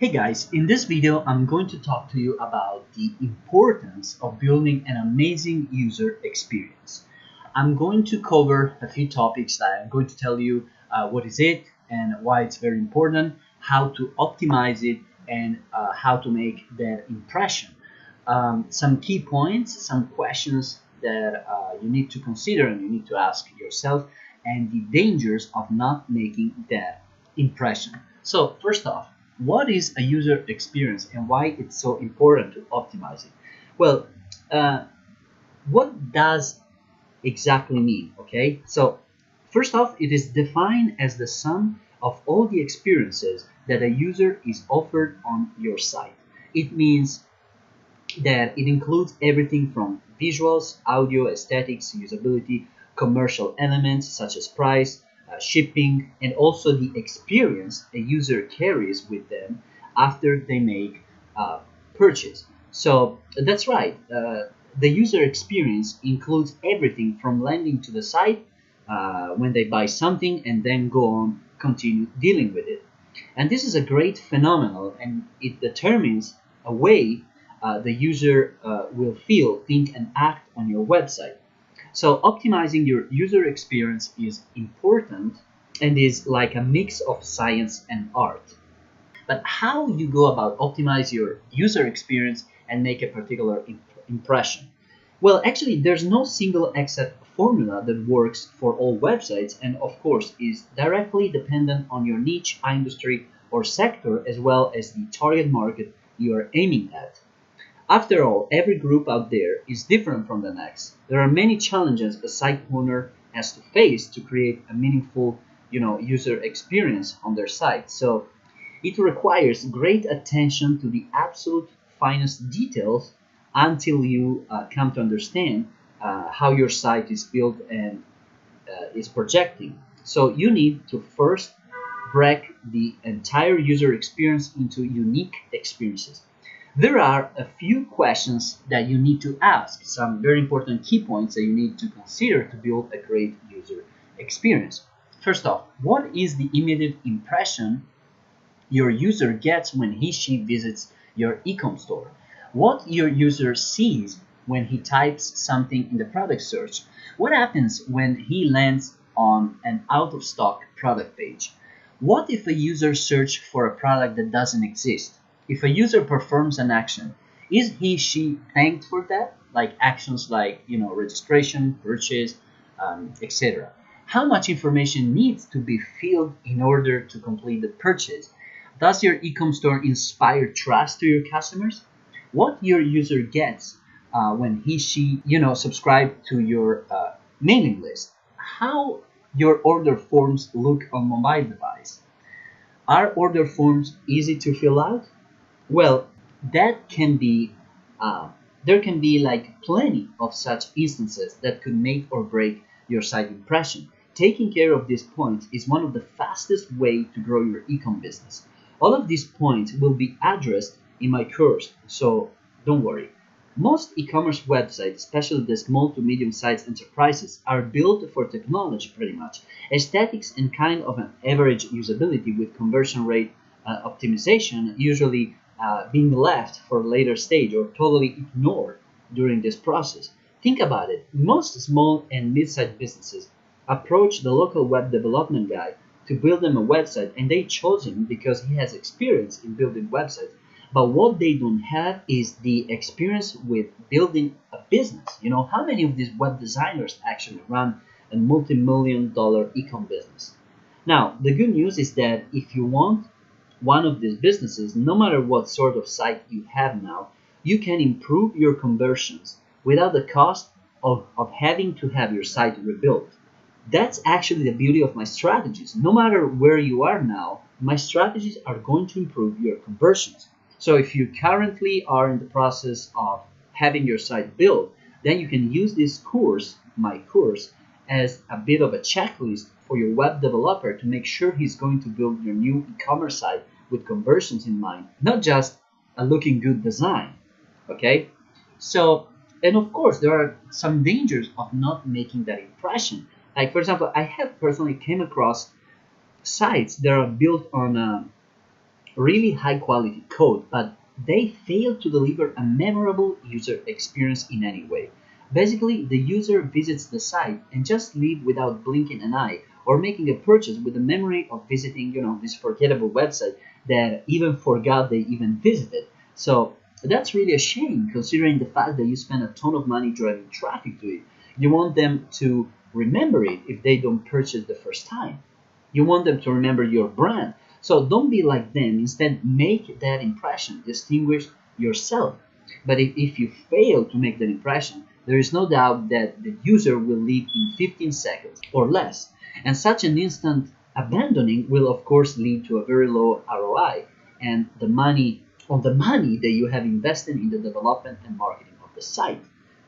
Hey guys, in this video I'm going to talk to you about the importance of building an amazing user experience. I'm going to cover a few topics that I'm going to tell you what is it and why it's very important, how to optimize it, and how to make that impression. Some key points, some questions that you need to consider and you need to ask yourself, and the dangers of not making that impression. So first off, what is a user experience and why it's so important to optimize it? Well, what does exactly mean? Okay, so first off, it is defined as the sum of all the experiences that a user is offered on your site. It means that it includes everything from visuals, audio, aesthetics, usability, commercial elements such as price, shipping, and also the experience a user carries with them after they make a purchase. So that's right. The user experience includes everything from landing to the site when they buy something and then go on continue dealing with it. And this is a great phenomenon, and it determines a way the user will feel, think, and act on your website. So optimizing your user experience is important and is like a mix of science and art. But how you go about optimize your user experience and make a particular impression? Well, actually, there's no single exact formula that works for all websites, and of course is directly dependent on your niche, industry, or sector, as well as the target market you are aiming at. After all, every group out there is different from the next. There are many challenges a site owner has to face to create a meaningful, user experience on their site. So it requires great attention to the absolute finest details until you come to understand how your site is built and is projecting. So you need to first break the entire user experience into unique experiences. There are a few questions that you need to ask, some very important key points that you need to consider to build a great user experience. First off, what is the immediate impression your user gets when he/she visits your Ecom store? What your user sees when he types something in the product search? What happens when he lands on an out-of-stock product page? What if a user searches for a product that doesn't exist? If a user performs an action, is he/she thanked for that? Like actions like registration, purchase, etc. How much information needs to be filled in order to complete the purchase? Does your Ecom store inspire trust to your customers? What your user gets when he/she subscribe to your mailing list? How your order forms look on mobile device? Are order forms easy to fill out? Well, that can be, there can be like plenty of such instances that could make or break your site impression. Taking care of these points is one of the fastest way to grow your ecom business. All of these points will be addressed in my course, so don't worry. Most e-commerce websites, especially the small to medium-sized enterprises, are built for technology pretty much. Aesthetics and kind of an average usability with conversion rate optimization usually being left for a later stage or totally ignored during this process. Think about it. Most small and mid-sized businesses approach the local web development guy to build them a website, and they chose him because he has experience in building websites. But what they don't have is the experience with building a business. How many of these web designers actually run a multi-million-dollar ecom business? Now, the good news is that if you want one of these businesses, no matter what sort of site you have now, you can improve your conversions without the cost of having to have your site rebuilt. That's actually the beauty of my strategies. No matter where you are now, my strategies are going to improve your conversions. So if you currently are in the process of having your site built, then you can use this course, my course, as a bit of a checklist for your web developer to make sure he's going to build your new e-commerce site with conversions in mind, not just a looking good design. Okay? So, and of course, there are some dangers of not making that impression. Like, for example, I have personally came across sites that are built on really high quality code, but they fail to deliver a memorable user experience in any way. Basically, the user visits the site and just leave without blinking an eye or making a purchase with the memory of visiting, this forgettable website that even forgot they even visited. So that's really a shame considering the fact that you spend a ton of money driving traffic to it. You want them to remember it if they don't purchase the first time. You want them to remember your brand. So don't be like them. Instead, make that impression. Distinguish yourself. But if you fail to make that impression, there is no doubt that the user will leave in 15 seconds or less. And such an instant abandoning will, of course, lead to a very low ROI and the money that you have invested in the development and marketing of the site,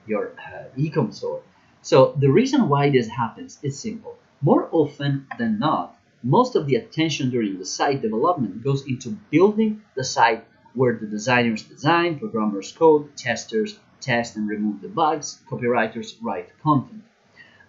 your ecom store. So the reason why this happens is simple. More often than not, most of the attention during the site development goes into building the site where the designers design, programmers code, testers test and remove the bugs, copywriters write content.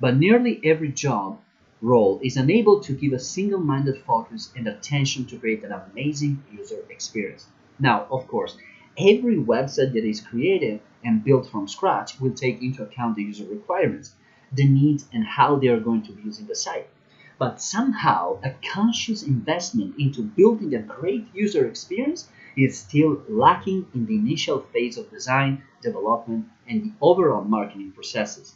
But nearly every job role is unable to give a single-minded focus and attention to create an amazing user experience. Now, of course, every website that is created and built from scratch will take into account the user requirements, the needs, and how they are going to be using the site. But somehow, a conscious investment into building a great user experience is still lacking in the initial phase of design, development, and the overall marketing processes.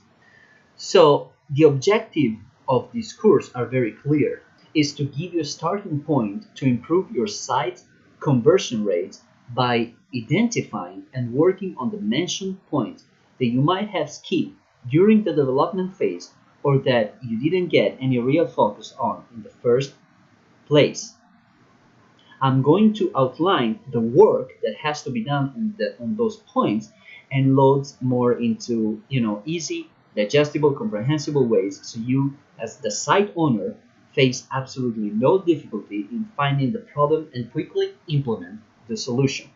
So the objective of this course are very clear, is to give you a starting point to improve your site's conversion rates by identifying and working on the mentioned points that you might have skipped during the development phase or that you didn't get any real focus on in the first place. I'm going to outline the work that has to be done on those points and loads more into easy, digestible, comprehensible ways so you as the site owner face absolutely no difficulty in finding the problem and quickly implement the solution.